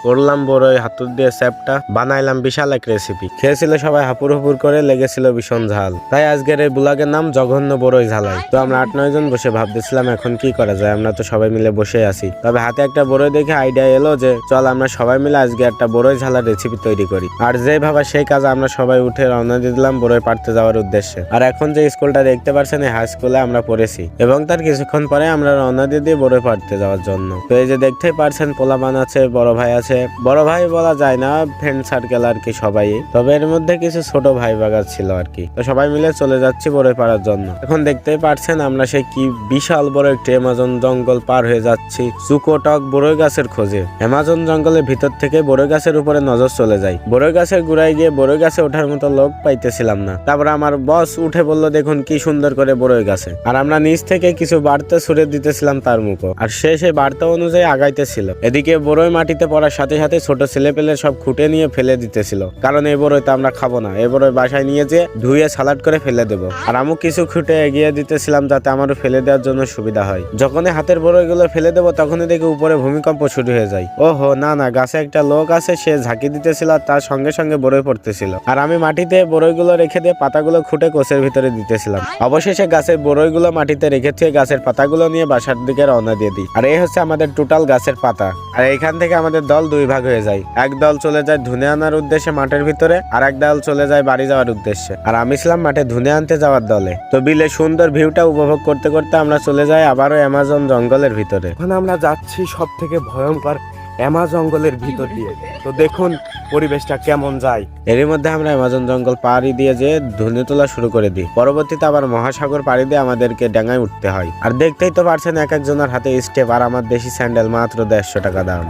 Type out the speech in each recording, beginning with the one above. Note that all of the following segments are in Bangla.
করলাম বড়ই হাতুর দিয়ে স্যাপটা, বানাইলাম বিশাল এক রেসিপি। খেয়েছিল সবাই হাপুর হুপুর করে, লেগেছিল ভীষণ ঝাল। তাই আজকের এই ব্লগের নাম জঘন্য বড়ই ঝালাই। তো আমরা 8-9 জন বসে ভাবতেছিলাম এখন কি করা যায়। আমরা তো সবাই মিলে বসে আছি, তবে হাতে একটা বড়ই দেখে আইডিয়া এলো যে চল আমরা সবাই মিলে আজকে একটা বড়ই ঝালার রেসিপি তৈরি করি। আর যে ভাবা সেই কাজে আমরা সবাই উঠে রওনা দিয়ে দিলাম বড়ই পাড়তে যাওয়ার উদ্দেশ্যে। আর এখন যে স্কুলটা দেখতে পাচ্ছেন এই হাই স্কুলে আমরা পড়েছি, এবং তার কিছুক্ষণ পরে আমরা রওনা দিয়ে বড়ই পাড়তে যাওয়ার জন্য। তো এই যে দেখতেই পারছেন পোলাপান আছে, বড় ভাই আছে। বড় ভাই বলা যায় না, ফ্রেন্ড সার্কেল আর কি সবাই। তবে এর মধ্যে কিছু ছোট ভাই বাগার ছিল আর কি। তো সবাই মিলে চলে যাচ্ছি বড়ই পাড়ার জন্য। এখন দেখতেই পারছেন আমরা সেই কি বিশাল বড় একটি অ্যামাজন জঙ্গল পার হয়ে যাচ্ছি চুকোটক বড়ই গাছের খোঁজে। অ্যামাজন জঙ্গলের ভিতর থেকে বড়ই গাছের উপরে নজর চলে যায়। বড়ই গাছের গোড়ায় গিয়ে বড়ই গাছে ওঠার মতো লোক পাইতেছিলাম না। তারপর আমার বস উঠে বলল দেখুন কি সুন্দর করে বড়ই গাছে। আর আমরা নিচ থেকে কিছু বার্তা ছুড়ে দিতেছিলাম তার মুখো, আর সে সেই বার্তা অনুযায়ী আগাইতেছিল। এদিকে বড়ই মাটিতে পড়ার সাথে সাথে ছোট ছেলেপেলে সব খুঁটে নিয়ে ফেলে দিতেছিল, কারণ এই বড়ই তো আমরা খাবো না। এই বড়ই বাসায় নিয়ে যেয়ে ধুয়ে সালাড করে ফেলে দেবো। আর আমি কিছু খুঁটে এগিয়ে দিতেছিলাম যাতে আমারও ফেলে দেওয়ার জন্য সুবিধা হয়। যখনই হাতের বড়ই গুলো ফেলে দেবো তখনই দেখি উপরে ভূমিকম্প শুরু হয়ে যায়। ওহো না, গাছে একটা লোক আছে, সে ঝাঁকি দিতেছিল আর তার সঙ্গে সঙ্গে বড়ই পড়তেছিল। আর আমি মাটিতে বড়ই গুলো রেখে দিয়ে পাতাগুলো খুঁটে কোষের ভিতরে দিতেছিলাম। অবশেষে গাছের বড়ই গুলো মাটিতে রেখে দিয়ে গাছের পাতাগুলো নিয়ে বাসার দিকে রওনা দিয়ে দিই। আর এই হচ্ছে আমাদের টোটাল গাছের পাতা। আর এখান থেকে আমাদের দল দুই ভাগ হয়ে যায়। এক দল চলে যায় ধুনে আনার উদ্দেশ্যে মাঠের ভিতরে, আর এক দল চলে যায় বাড়ি যাওয়ার উদ্দেশ্যে। আর আমি ছিলাম মাঠে ধুনে আনতে যাওয়ার দলে। তো বিলে সুন্দর ভিউটা উপভোগ করতে করতে আমরা চলে যাই আবারও অ্যামাজন জঙ্গলের ভিতরে। এখন আমরা যাচ্ছি সব থেকে ভয়ঙ্কর অ্যামাজন জঙ্গলের ভিতর দিয়ে। তো দেখুন পরিবেশটা কেমন যায়। এরই মধ্যে আমরা অ্যামাজন জঙ্গল পাড়ি দিয়ে যে ধুনে তোলা শুরু করে দিই। পরবর্তীতে আবার মহাসাগর পাড়ি দিয়ে আমাদেরকে ডাঙায় উঠতে হয়। আর দেখতেই তো পারছেন এক একজনের হাতে স্টেপ, আর আমার দেশি স্যান্ডেল মাত্র 150 টাকা দাম।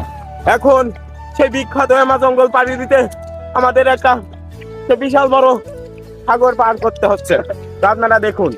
এখন সেই বিখ্যাত অ্যামাজন জঙ্গল পাড়ি দিতে আমাদের একটা বিশাল বড় সাগর পার করতে হচ্ছে। আপনারা দেখুন।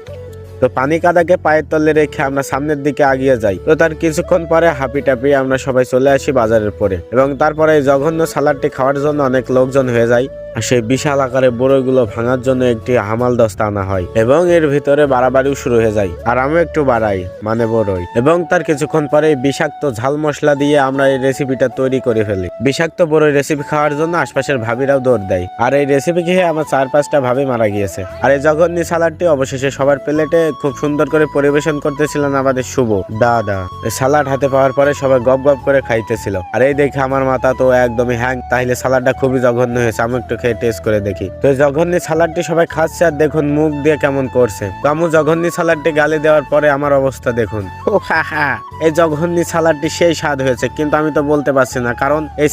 তো পানি কাদাকে পায়ের তলে রেখে আমরা সামনের দিকে আগিয়ে যাই। তো তার কিছুক্ষণ পরে হাপি টাপি আমরা সবাই চলে আসি বাজারের পরে, এবং তারপরে এই জঘন্য সালাডটি খাওয়ার জন্য অনেক লোকজন হয়ে যায়। আর সেই বিশাল আকারে বড়ইগুলো ভাঙার জন্য একটি হামাল দস্তা আনা হয়, এবং এর ভিতরে বাড়াবাড়িও শুরু হয়ে যায়। আর আমি একটু বাড়াই, মানে বড়ই। এবং তার কিছুক্ষণ পরে বিষাক্ত ঝাল মশলা দিয়ে আমরা এই রেসিপিটা তৈরি করে ফেলি। বিষাক্ত বড়ই রেসিপি খাওয়ার জন্য আশপাশের ভাবিরাও দৌড় দেয়। আর এই রেসিপি খেয়ে আমার 4-5টা ভাবি মারা গিয়েছে। আর এই জঘন্য সালাডটি অবশেষে সবার প্লেটে খুব সুন্দর করে পরিবেশন করতেছিলেন আমাদের শুভ দাদা। সালাড হাতে পাওয়ার পরে সবাই গপ গপ করে খাইতেছিল। আর এই দেখে আমার মাথা তো একদমই হ্যাং। তাহলে সালাডটা খুবই জঘন্য হয়েছে, আমি একটু খেয়ে টেস্ট করে দেখি। তো জঘন্য সালাডটি সবাই খাচ্ছে, আর দেখুন মুখ দিয়ে কেমন করছে। তো আমি জঘন্য সালাডটি গালে দেওয়ার পরে আমার অবস্থা দেখুন। ও হা, এই জঘন্য সালাডটি সেই স্বাদ হয়েছে, কিন্তু আমি তো বলতে পারছি না, কারণ এই